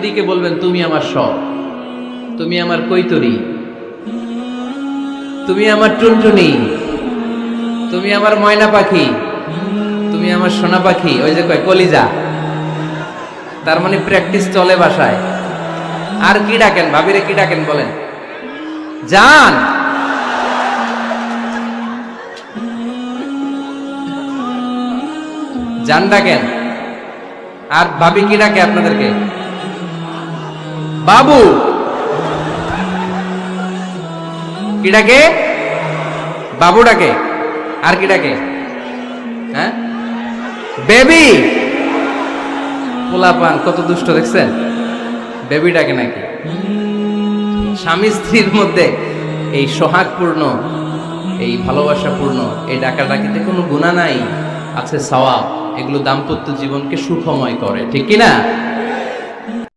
স্ত্রীকে বলবেন তুমি আমার সব, তুমি আমার কৈতরী, তুমি আমার টুনটুনি, তুমি আমার ময়না পাখি, তুমি আমার সোনা পাখি। ওই যে কয় কলিজা, তার মানে প্র্যাকটিস চলে বাসায়। আর কি ডাকেন ভাবিরে, কি ডাকেন বলেন? জান। জান ডাকেন। আর ভাবি কি ডাকে আপনাদেরকে? বাবু। কি ডাকে? বাবু ডাকে। আর কি ডাকে? হ্যাঁ, বেবি। পোলাপান কত দুষ্ট দেখছেন, বেবি ডাকে নাকি? স্বামী স্ত্রীর মধ্যে এই সোহাগপূর্ণ, এই ভালোবাসাপূর্ণ এই ডাকাডাকিতে কোনো গুনাহ নাই, আছে সওয়াব। এগুলো দাম্পত্য জীবনকে সুখময় করে, ঠিক কিনা?